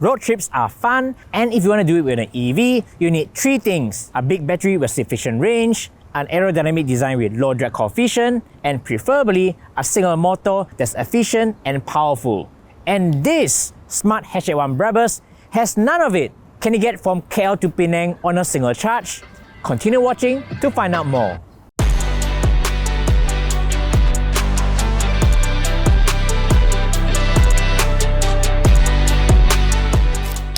Road trips are fun, and if you want to do it with an EV, you need three things: a big battery with sufficient range, an aerodynamic design with low drag coefficient, and preferably a single motor that's efficient and powerful. And this Smart Hatchet-1 Brabus has none of it. Can you get from KL to Penang on a single charge? Continue watching to find out more.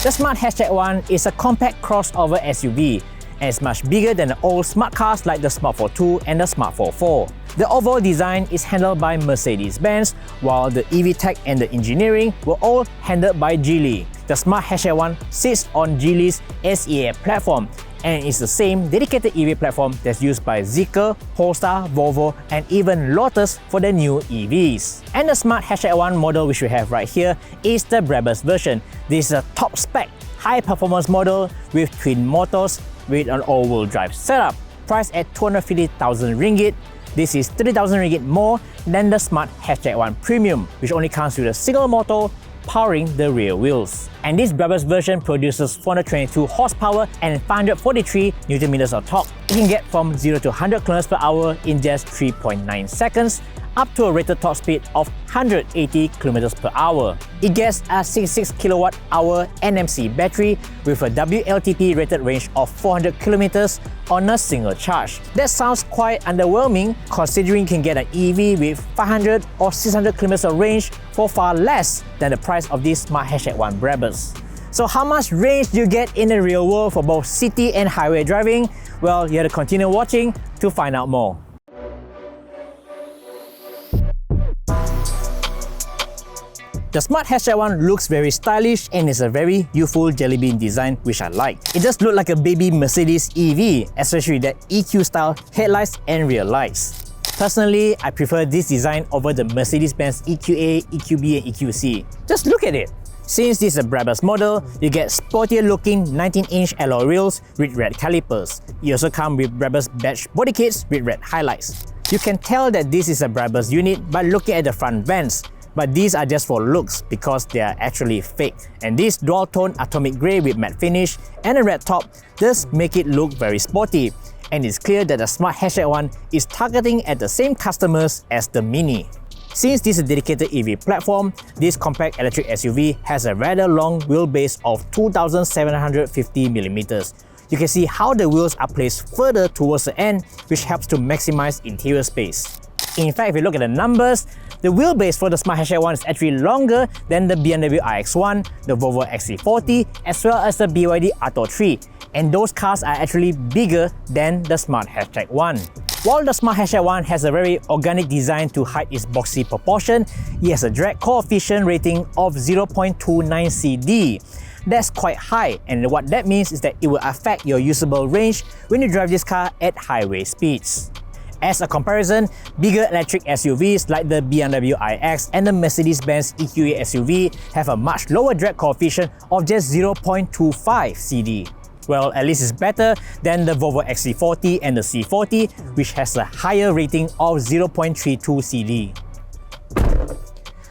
The Smart Hatchet-1 is a compact crossover SUV and is much bigger than the old smart cars like the Smart Fortwo 2 and the Smart Fortwo 4. The overall design is handled by Mercedes-Benz, while the EV tech and the engineering were all handled by Geely. The Smart Hatchet-1 sits on Geely's SEA platform and is the same dedicated EV platform that's used by Zeekr, Polestar, Volvo, and even Lotus for their new EVs. And the Smart Hatchet-1 model which we have right here is the Brabus version. This is a top spec, high performance model with twin motors with an all-wheel drive setup, priced at 250,000 ringgit. This is 30,000 ringgit more than the Smart Hatchet-1 Premium, which only comes with a single motor powering the rear wheels. And this Brabus version produces 422 horsepower and 543 Nm of torque. You can get from 0 to 100 km per hour in just 3.9 seconds, up to a rated top speed of 180 km per hour. It gets a 66 kWh NMC battery with a WLTP rated range of 400 km on a single charge. That sounds quite underwhelming considering you can get an EV with 500 or 600 km of range for far less than the price of this Smart Hatchet-1 Brabus. So how much range do you get in the real world for both city and highway driving? Well, you have to continue watching to find out more. The Smart Hatchet-1 looks very stylish and is a very youthful jelly bean design which I like. It does look like a baby Mercedes EV, especially that EQ style headlights and rear lights. Personally, I prefer this design over the Mercedes-Benz EQA, EQB and EQC. Just look at it! Since this is a Brabus model, you get sportier looking 19-inch alloy wheels with red calipers. You also come with Brabus badge body kits with red highlights. You can tell that this is a Brabus unit by looking at the front vents, but these are just for looks because they are actually fake. And this dual tone atomic grey with matte finish and a red top does make it look very sporty. And it's clear that the Smart Hatchet-1 is targeting at the same customers as the Mini. Since this is a dedicated EV platform, this compact electric SUV has a rather long wheelbase of 2,750mm. You can see how the wheels are placed further towards the end, which helps to maximize interior space. In fact, if you look at the numbers, the wheelbase for the Smart Hatchet-1 is actually longer than the BMW iX1, the Volvo XC40, as well as the BYD Atto 3, and those cars are actually bigger than the Smart Hatchet-1. While the Smart Hatchet-1 has a very organic design to hide its boxy proportion, it has a drag coefficient rating of 0.29 CD. That's quite high, and what that means is that it will affect your usable range when you drive this car at highway speeds. As a comparison, bigger electric SUVs like the BMW iX and the Mercedes-Benz EQA SUV have a much lower drag coefficient of just 0.25 CD. Well, at least it's better than the Volvo XC40 and the C40, which has a higher rating of 0.32 CD.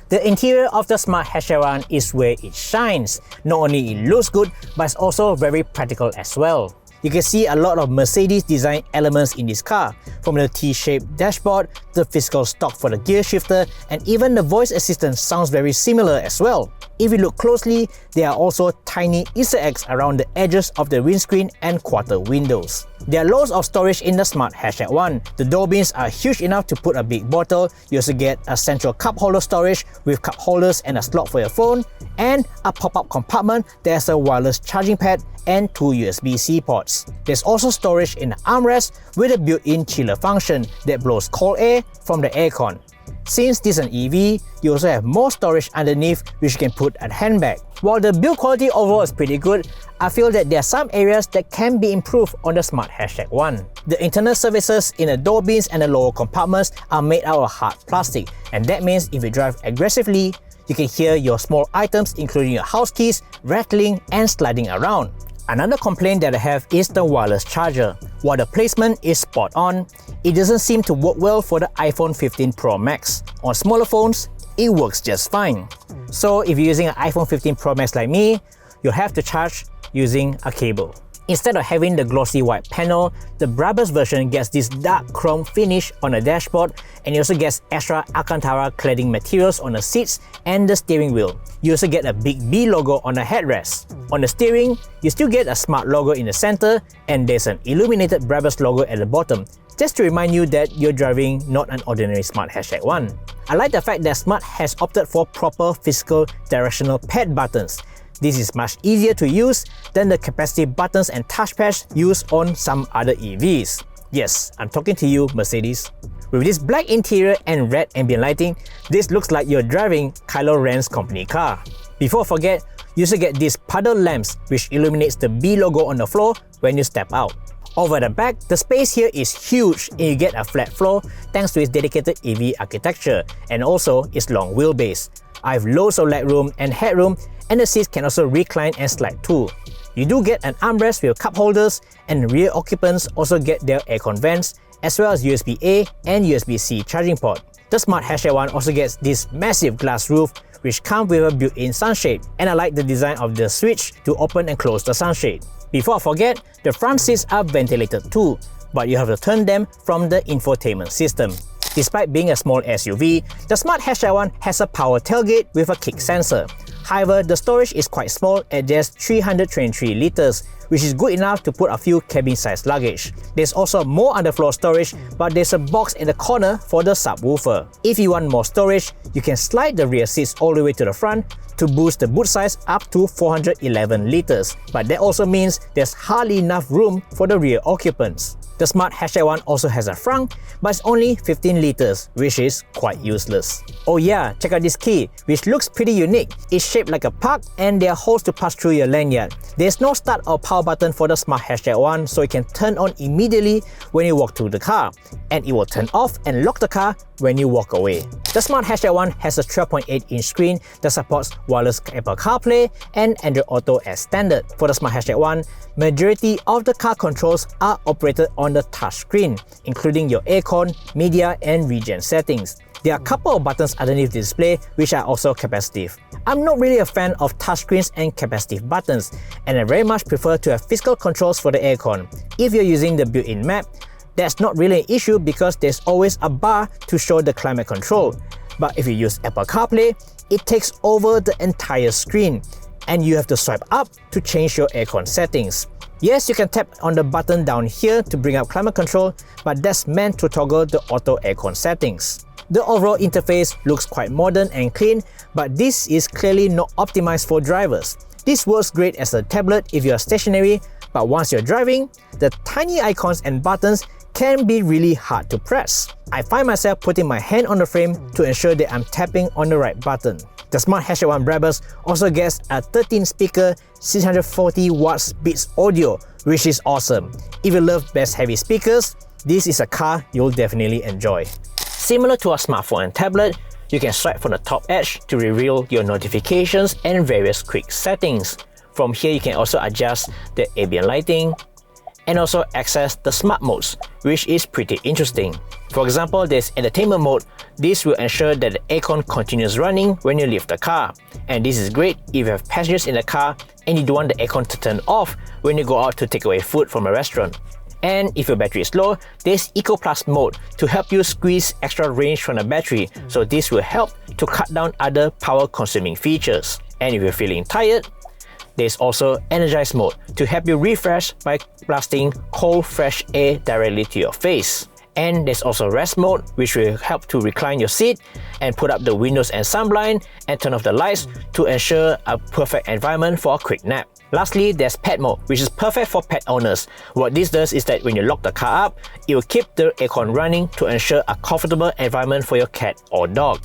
The interior of the Smart Hatchet-1 is where it shines. Not only it looks good, but it's also very practical as well. You can see a lot of Mercedes design elements in this car, from the T-shaped dashboard, the physical stock for the gear shifter, and even the voice assistant sounds very similar as well. If you look closely, there are also tiny Easter eggs around the edges of the windscreen and quarter windows. There are loads of storage in the Smart Hatchet-1. The door bins are huge enough to put a big bottle. You also get a central cup holder storage with cup holders and a slot for your phone, and a pop-up compartment that has a wireless charging pad and 2 USB-C ports. There's also storage in the armrest with a built-in chiller function that blows cold air from the aircon. Since this is an EV, you also have more storage underneath which you can put a handbag. While the build quality overall is pretty good, I feel that there are some areas that can be improved on the Smart Hatchet-1. The internal surfaces in the door bins and the lower compartments are made out of hard plastic, and that means if you drive aggressively, you can hear your small items including your house keys rattling and sliding around. Another complaint that I have is the wireless charger. While the placement is spot on, it doesn't seem to work well for the iPhone 15 Pro Max. On smaller phones, it works just fine. So if you're using an iPhone 15 Pro Max like me, you'll have to charge using a cable. Instead of having the glossy white panel, the Brabus version gets this dark chrome finish on the dashboard, and it also gets extra Alcantara cladding materials on the seats and the steering wheel. You also get a big B logo on the headrest. On the steering, you still get a Smart logo in the center, and there's an illuminated Brabus logo at the bottom, just to remind you that you're driving not an ordinary Smart #1. I like the fact that Smart has opted for proper physical directional pad buttons. This is much easier to use than the capacitive buttons and touchpads used on some other EVs. Yes, I'm talking to you, Mercedes. With this black interior and red ambient lighting, this looks like you're driving Kylo Ren's company car. Before I forget, you also get these puddle lamps which illuminates the B logo on the floor when you step out. Over the back, the space here is huge and you get a flat floor thanks to its dedicated EV architecture and also its long wheelbase. I have loads of legroom and headroom, and the seats can also recline and slide too. You do get an armrest with cup holders, and rear occupants also get their aircon vents as well as USB-A and USB-C charging port. The Smart #1 also gets this massive glass roof which comes with a built-in sunshade, and I like the design of the switch to open and close the sunshade. Before I forget, the front seats are ventilated too, but you have to turn them from the infotainment system. Despite being a small SUV, the Smart #1 has a power tailgate with a kick sensor. However, the storage is quite small at just 323 liters, which is good enough to put a few cabin-sized luggage. There's also more underfloor storage, but there's a box in the corner for the subwoofer. If you want more storage, you can slide the rear seats all the way to the front to boost the boot size up to 411 liters, but that also means there's hardly enough room for the rear occupants. The Smart #1 also has a frunk, but it's only 15 liters, which is quite useless. Oh yeah, check out this key, which looks pretty unique. It's shaped like a puck and there are holes to pass through your lanyard. There's no start or power button for the Smart #1, so it can turn on immediately when you walk through the car, and it will turn off and lock the car when you walk away. The Smart #1 has a 12.8-inch screen that supports wireless Apple CarPlay and Android Auto as standard. For the Smart #1, majority of the car controls are operated on the touchscreen, including your aircon, media, and regen settings. There are a couple of buttons underneath the display which are also capacitive. I'm not really a fan of touchscreens and capacitive buttons, and I very much prefer to have physical controls for the aircon. If you're using the built-in map, that's not really an issue because there's always a bar to show the climate control. But if you use Apple CarPlay, it takes over the entire screen, and you have to swipe up to change your aircon settings. Yes, you can tap on the button down here to bring up climate control, but that's meant to toggle the auto aircon settings. The overall interface looks quite modern and clean, but this is clearly not optimized for drivers. This works great as a tablet if you are stationary, but once you're driving, the tiny icons and buttons can be really hard to press. I find myself putting my hand on the frame to ensure that I'm tapping on the right button. The Smart #1 Brabus also gets a 13-speaker 640 watts Beats audio, which is awesome. If you love bass heavy speakers, this is a car you'll definitely enjoy. Similar to a smartphone and tablet, you can swipe from the top edge to reveal your notifications and various quick settings. From here, you can also adjust the ambient lighting and also access the smart modes, which is pretty interesting. For example, there's entertainment mode. This will ensure that the aircon continues running when you leave the car. And this is great if you have passengers in the car and you don't want the aircon to turn off when you go out to take away food from a restaurant. And if your battery is low, there's Eco Plus mode to help you squeeze extra range from the battery, so this will help to cut down other power consuming features. And if you're feeling tired, there's also Energize mode to help you refresh by blasting cold fresh air directly to your face. And there's also Rest mode, which will help to recline your seat and put up the windows and sunblind and turn off the lights to ensure a perfect environment for a quick nap. Lastly, there's Pet mode, which is perfect for pet owners. What this does is that when you lock the car up, it will keep the aircon running to ensure a comfortable environment for your cat or dog.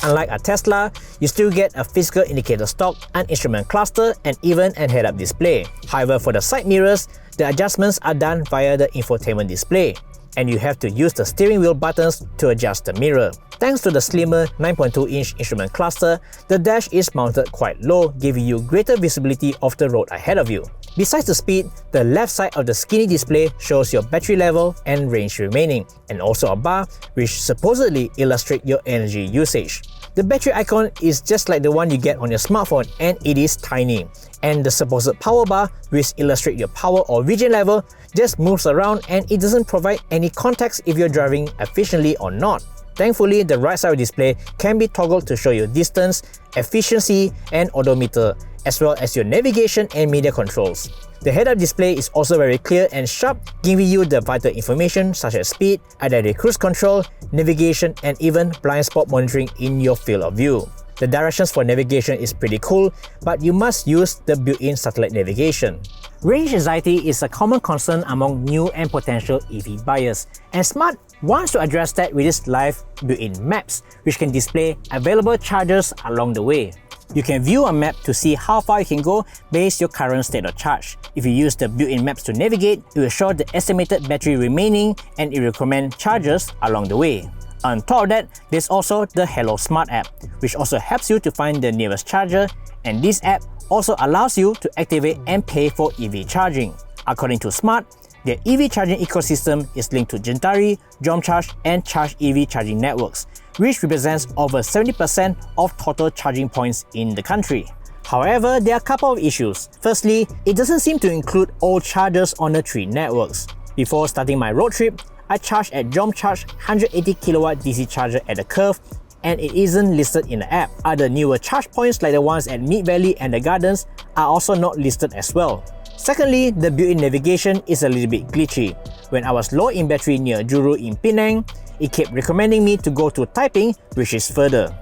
Unlike a Tesla, you still get a physical indicator stock, an instrument cluster, and even a head-up display. However, for the side mirrors, the adjustments are done via the infotainment display, and you have to use the steering wheel buttons to adjust the mirror. Thanks to the slimmer 9.2-inch instrument cluster, the dash is mounted quite low, giving you greater visibility of the road ahead of you. Besides the speed, the left side of the skinny display shows your battery level and range remaining, and also a bar which supposedly illustrates your energy usage. The battery icon is just like the one you get on your smartphone, and it is tiny. And the supposed power bar, which illustrates your power or regen level, just moves around and it doesn't provide any context if you're driving efficiently or not. Thankfully, the right side of the display can be toggled to show you distance, efficiency, and odometer, as well as your navigation and media controls. The head-up display is also very clear and sharp, giving you the vital information such as speed, adaptive cruise control, navigation, and even blind spot monitoring in your field of view. The directions for navigation is pretty cool, but you must use the built-in satellite navigation. Range anxiety is a common concern among new and potential EV buyers, and Smart wants to address that with its live built-in maps, which can display available chargers along the way. You can view a map to see how far you can go based on your current state of charge. If you use the built-in maps to navigate, it will show the estimated battery remaining and it will recommend chargers along the way. On top of that, there's also the Hello Smart app, which also helps you to find the nearest charger, and this app also allows you to activate and pay for EV charging. According to Smart, their EV charging ecosystem is linked to Gentari, JomCharge, and Charge EV charging networks, which represents over 70% of total charging points in the country. However, there are a couple of issues. Firstly, it doesn't seem to include all chargers on the three networks. Before starting my road trip, I charged at JomCharge 180kW DC charger at the Curve, and it isn't listed in the app. Other newer charge points like the ones at Mid Valley and the Gardens are also not listed as well. Secondly, the built-in navigation is a little bit glitchy. When I was low in battery near Juru in Penang, it kept recommending me to go to Taiping, which is further.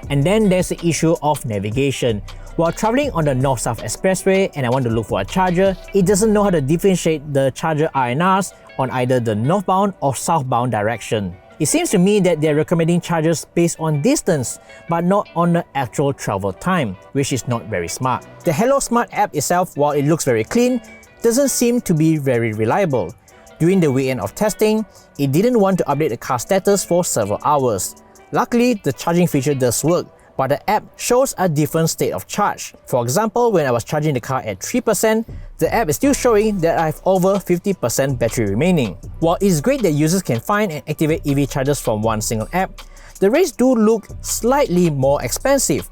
And then there's the issue of navigation. While traveling on the North-South Expressway and I want to look for a charger, it doesn't know how to differentiate the charger INRs on either the northbound or southbound direction. It seems to me that they're recommending chargers based on distance, but not on the actual travel time, which is not very smart. The Hello Smart app itself, while it looks very clean, doesn't seem to be very reliable. During the weekend of testing, it didn't want to update the car status for several hours. Luckily, the charging feature does work, but the app shows a different state of charge. For example, when I was charging the car at 3%, the app is still showing that I have over 50% battery remaining. While it's great that users can find and activate EV chargers from one single app, the rates do look slightly more expensive.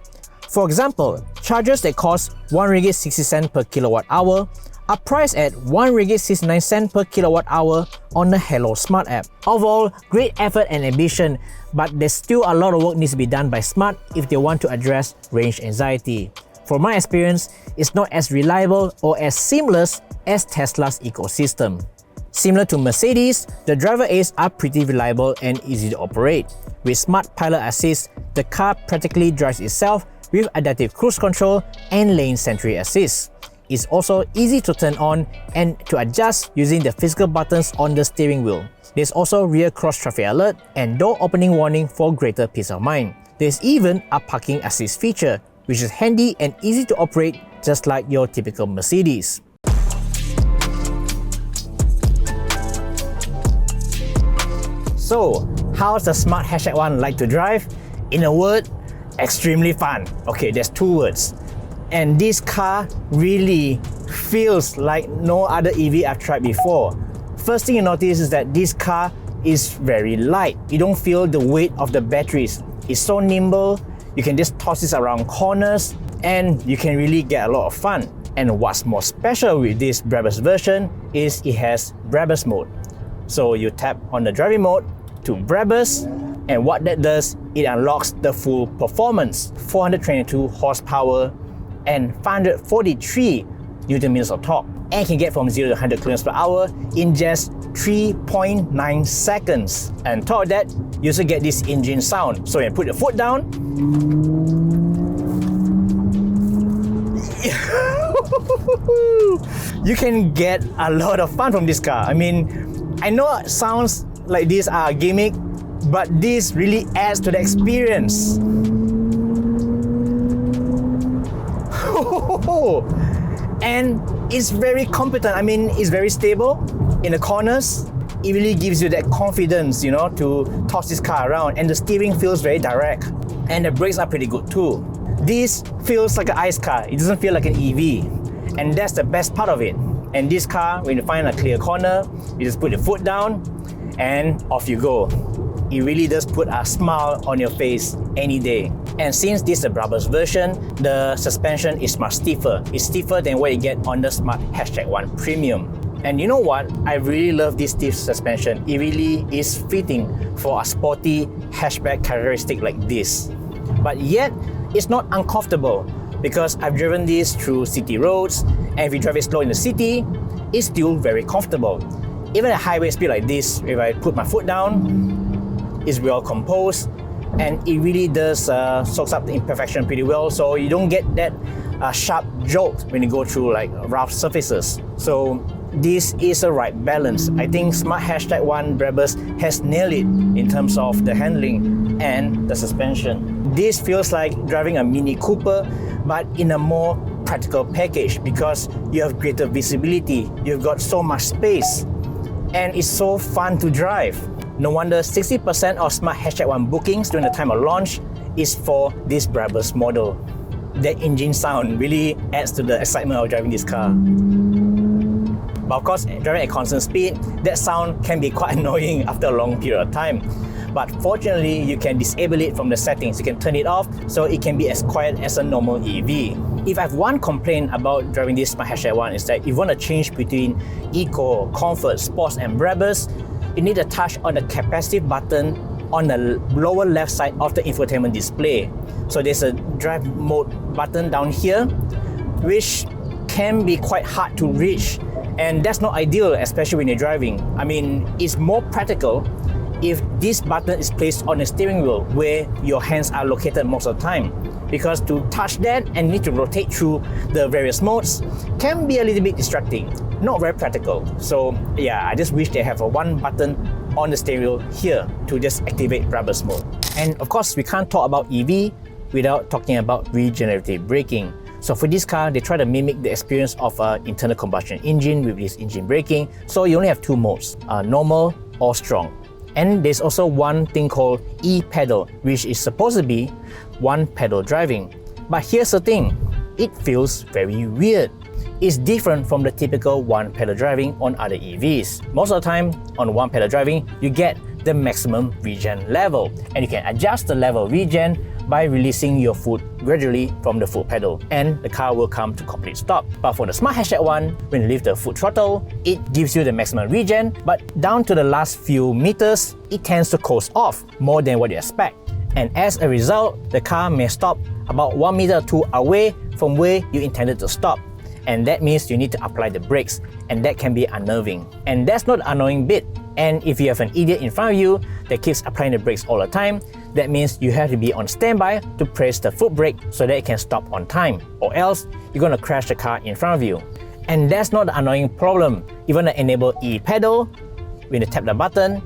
For example, chargers that cost RM1.60 per kilowatt hour are priced at RM1.69 per kilowatt hour on the Hello Smart app. Overall, great effort and ambition, but there's still a lot of work needs to be done by Smart if they want to address range anxiety. From my experience, it's not as reliable or as seamless as Tesla's ecosystem. Similar to Mercedes, the driver aids are pretty reliable and easy to operate. With Smart Pilot Assist, the car practically drives itself with adaptive cruise control and lane century assist. It's also easy to turn on and to adjust using the physical buttons on the steering wheel. There's also rear cross traffic alert and door opening warning for greater peace of mind. There's even a parking assist feature, which is handy and easy to operate just like your typical Mercedes. So, how's the Smart #1 like to drive? In a word, extremely fun. Okay, there's two words. And this car really feels like no other EV I've tried before. First thing you notice is that this car is very light. You don't feel the weight of the batteries. It's so nimble, you can just toss this around corners and you can really get a lot of fun. And what's more special with this Brabus version is it has Brabus mode. So you tap on the driving mode to Brabus, and what that does, it unlocks the full performance, 422 horsepower and 543 Newton meters of torque, and can get from 0 to 100 km per hour in just 3.9 seconds. And on top of that, you also get this engine sound. So when you put your foot down, you can get a lot of fun from this car. I mean, I know it sounds like these are a gimmick, but this really adds to the experience. And it's very competent. I mean, it's very stable in the corners. It really gives you that confidence, you know, to toss this car around, and the steering feels very direct, and the brakes are pretty good too. This feels like an ICE car. It doesn't feel like an EV, and that's the best part of it. And this car, when you find a clear corner, you just put your foot down and off you go. It really does put a smile on your face any day. And since this is the Brabus version, the suspension is much stiffer. It's stiffer than what you get on the Smart #1 Premium. And you know what? I really love this stiff suspension. It really is fitting for a sporty hatchback characteristic like this. But yet, it's not uncomfortable because I've driven this through city roads, and if you drive it slow in the city, it's still very comfortable. Even at highway speed like this, if I put my foot down, it's well composed, and it really does soaks up the imperfection pretty well, so you don't get that sharp jolt when you go through like rough surfaces. So this is a right balance. I think Smart #1 Brabus has nailed it in terms of the handling and the suspension. This feels like driving a Mini Cooper, but in a more practical package because you have greater visibility, you've got so much space, and it's so fun to drive. No wonder 60% of Smart #1 bookings during the time of launch is for this Brabus model. That engine sound really adds to the excitement of driving this car. But of course, driving at constant speed, that sound can be quite annoying after a long period of time. But fortunately, you can disable it from the settings. You can turn it off so it can be as quiet as a normal EV. If I have one complaint about driving this Smart #1 is that if you want to change between Eco, Comfort, Sports and Brabus, you need to touch on the capacitive button on the lower left side of the infotainment display. So there's a drive mode button down here, which can be quite hard to reach. And that's not ideal, especially when you're driving. I mean, it's more practical if this button is placed on the steering wheel where your hands are located most of the time. Because to touch that and need to rotate through the various modes can be a little bit distracting. Not very practical. So yeah, I just wish they have a one button on the steering wheel here to just activate Brabus mode. And of course, we can't talk about EV without talking about regenerative braking. So for this car, they try to mimic the experience of an internal combustion engine with this engine braking. So you only have two modes, normal or strong. And there's also one thing called e-pedal, which is supposed to be one pedal driving. But here's the thing, it feels very weird. It's different from the typical one pedal driving on other EVs. Most of the time, on one pedal driving, you get the maximum regen level, and you can adjust the level of regen by releasing your foot gradually from the foot pedal, and the car will come to complete stop. But for the Smart #1, when you leave the foot throttle, it gives you the maximum regen, but down to the last few meters, it tends to coast off more than what you expect. And as a result, the car may stop about 1 meter or 2 away from where you intended to stop. And that means you need to apply the brakes, and that can be unnerving. And that's not the annoying bit. And if you have an idiot in front of you that keeps applying the brakes all the time, that means you have to be on standby to press the foot brake so that it can stop on time, or else you're going to crash the car in front of you. And that's not the annoying problem. Even the enable e-pedal, when you tap the button,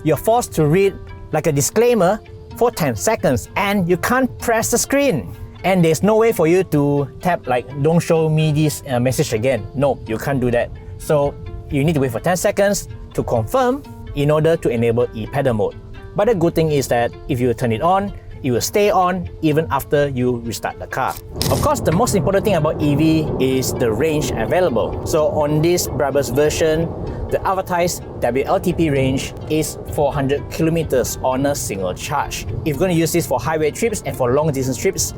you're forced to read like a disclaimer for 10 seconds and you can't press the screen. And there's no way for you to tap like, don't show me this message again. No, you can't do that. So you need to wait for 10 seconds to confirm in order to enable e-pedal mode. But the good thing is that if you turn it on, it will stay on even after you restart the car. Of course, the most important thing about EV is the range available. So on this Brabus version, the advertised WLTP range is 400 kilometers on a single charge. If you're going to use this for highway trips and for long distance trips,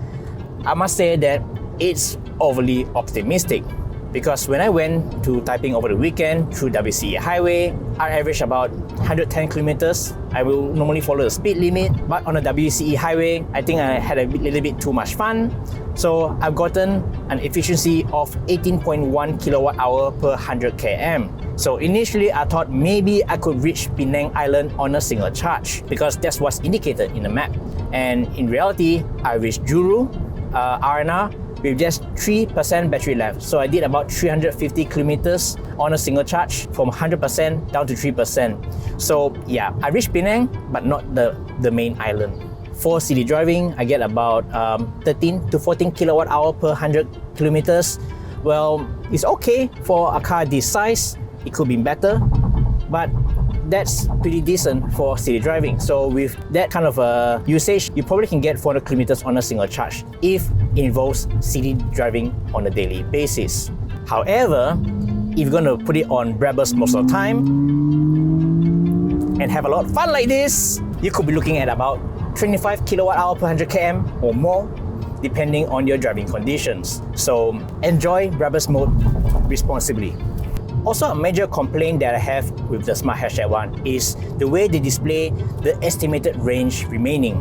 I must say that it's overly optimistic. Because when I went to Taiping over the weekend through WCE highway, I averaged about 110 kilometers. I will normally follow the speed limit, but on the WCE highway, I think I had a little bit too much fun. So I've gotten an efficiency of 18.1 kilowatt hour per 100 km. So initially I thought maybe I could reach Penang Island on a single charge because that's what's indicated in the map. And in reality, I reached Juru, RNR, with just 3% battery left. So I did about 350 kilometers on a single charge from 100% down to 3%. So yeah, I reached Penang, but not the main island. For city driving, I get about 13 to 14 kilowatt hour per 100 kilometers. Well, it's okay for a car this size. It could be better, but that's pretty decent for city driving. So with that kind of usage, you probably can get 400 kilometers on a single charge if it involves city driving on a daily basis. However, if you're going to put it on Brabus most of the time and have a lot of fun like this, you could be looking at about 25 kilowatt hour per 100 km or more, depending on your driving conditions. So enjoy Brabus mode responsibly. Also, a major complaint that I have with the Smart #1 is the way they display the estimated range remaining.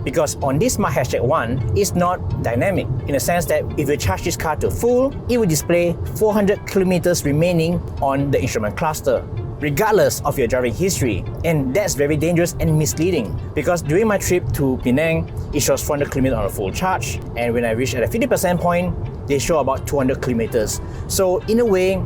Because on this Smart #1, it's not dynamic in the sense that if you charge this car to full, it will display 400 kilometers remaining on the instrument cluster, regardless of your driving history. And that's very dangerous and misleading, because during my trip to Penang, it shows 400 kilometers on a full charge, and when I reach at a 50% point, they show about 200 kilometers. So in a way,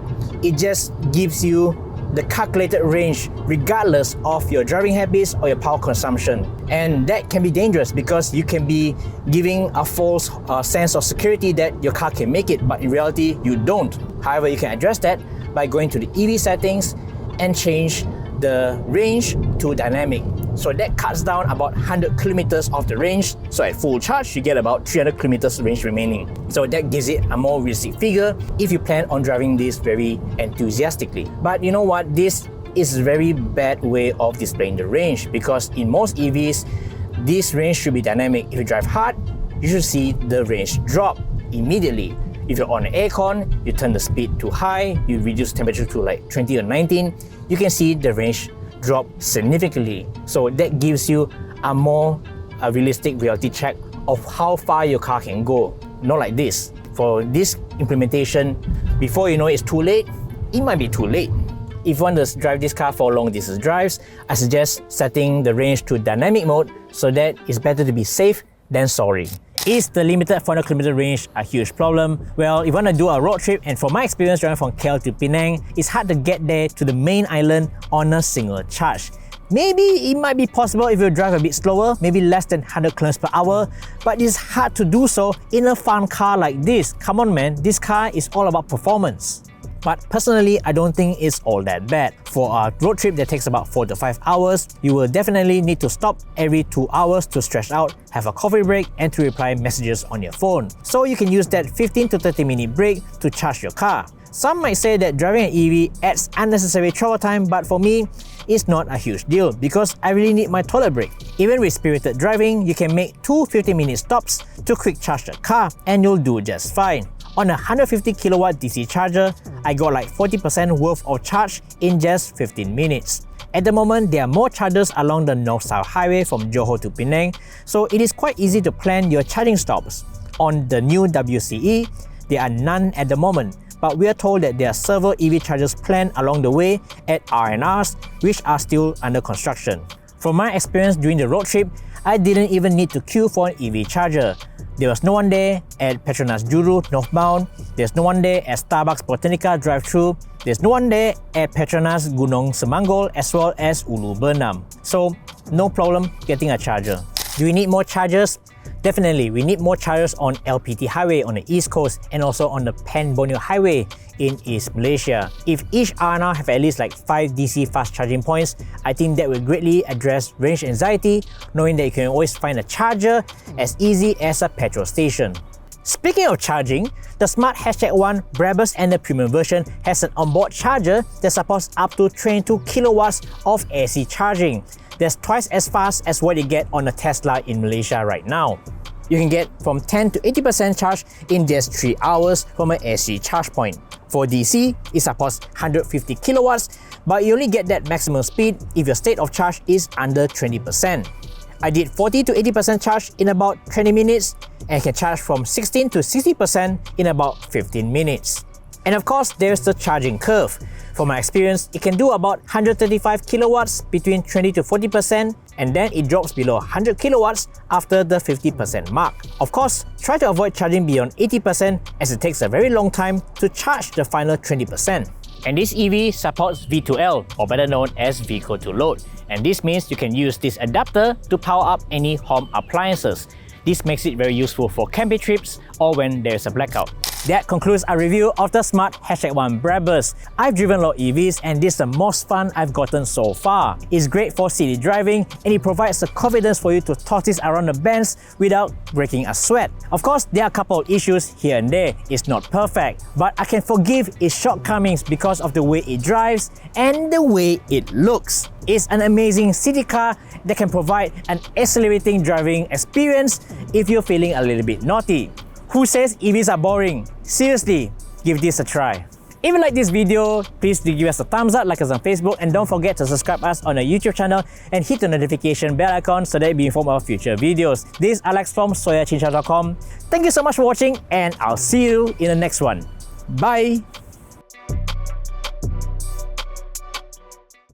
it just gives you the calculated range regardless of your driving habits or your power consumption. And that can be dangerous because you can be giving a false sense of security that your car can make it, but in reality, you don't. However, you can address that by going to the EV settings and change the range to dynamic. So that cuts down about 100 kilometers of the range. So at full charge, you get about 300 kilometers range remaining. So that gives it a more realistic figure if you plan on driving this very enthusiastically. But you know what? This is a very bad way of displaying the range, because in most EVs, this range should be dynamic. If you drive hard, you should see the range drop immediately. If you're on an aircon, you turn the speed to high, you reduce temperature to like 20 or 19, you can see the range drop significantly. So that gives you a more realistic reality check of how far your car can go. Not like this. For this implementation, before you know it's too late, it might be too late. If you want to drive this car for long distance drives, I suggest setting the range to dynamic mode so that it's better to be safe than sorry. Is the limited 400 km range a huge problem? Well, if you want to do a road trip, and from my experience driving from KL to Penang, it's hard to get there to the main island on a single charge. Maybe it might be possible if you drive a bit slower, maybe less than 100 km per hour, but it's hard to do so in a fun car like this. Come on man, this car is all about performance. But personally, I don't think it's all that bad. For a road trip that takes about 4 to 5 hours, you will definitely need to stop every 2 hours to stretch out, have a coffee break, and to reply messages on your phone. So you can use that 15 to 30 minute break to charge your car. Some might say that driving an EV adds unnecessary travel time, but for me, it's not a huge deal because I really need my toilet break. Even with spirited driving, you can make 2 50-minute stops to quick charge the car and you'll do just fine. On a 150 kilowatt DC charger, I got like 40% worth of charge in just 15 minutes. At the moment, there are more chargers along the North-South Highway from Johor to Penang, so it is quite easy to plan your charging stops. On the new WCE, there are none at the moment, but we are told that there are several EV chargers planned along the way at R&Rs, which are still under construction. From my experience during the road trip, I didn't even need to queue for an EV charger. There was no one there at Petronas Juru northbound, there's no one there at Starbucks Botanica drive-thru, there's no one there at Petronas Gunung Semanggol as well as Ulu Bernam. So no problem getting a charger. Do we need more chargers? Definitely, we need more chargers on LPT Highway on the East Coast and also on the Pan Borneo Highway in East Malaysia. If each R&R have at least like 5 DC fast charging points, I think that will greatly address range anxiety, knowing that you can always find a charger as easy as a petrol station. Speaking of charging, the Smart #1 Brabus and the premium version has an onboard charger that supports up to 22 kilowatts of AC charging. That's twice as fast as what you get on a Tesla in Malaysia right now. You can get from 10 to 80% charge in just 3 hours from an AC charge point. For DC, it supports 150 kilowatts, but you only get that maximum speed if your state of charge is under 20%. I did 40 to 80% charge in about 20 minutes and can charge from 16 to 60% in about 15 minutes. And of course, there's the charging curve. From my experience, it can do about 135 kilowatts between 20 to 40%, and then it drops below 100 kilowatts after the 50% mark. Of course, try to avoid charging beyond 80% as it takes a very long time to charge the final 20%. And this EV supports V2L, or better known as vehicle to load. And this means you can use this adapter to power up any home appliances. This makes it very useful for camping trips or when there's a blackout. That concludes our review of the Smart #1 Brabus. I've driven a lot of EVs and this is the most fun I've gotten so far. It's great for city driving and it provides the confidence for you to tortoise around the bends without breaking a sweat. Of course, there are a couple of issues here and there. It's not perfect, but I can forgive its shortcomings because of the way it drives and the way it looks. It's an amazing city car that can provide an exhilarating driving experience if you're feeling a little bit naughty. Who says EVs are boring? Seriously, give this a try. If you like this video, please do give us a thumbs up, like us on Facebook, and don't forget to subscribe us on our YouTube channel and hit the notification bell icon so that you'll be informed of future videos. This is Alex from soyachincha.com. Thank you so much for watching and I'll see you in the next one. Bye!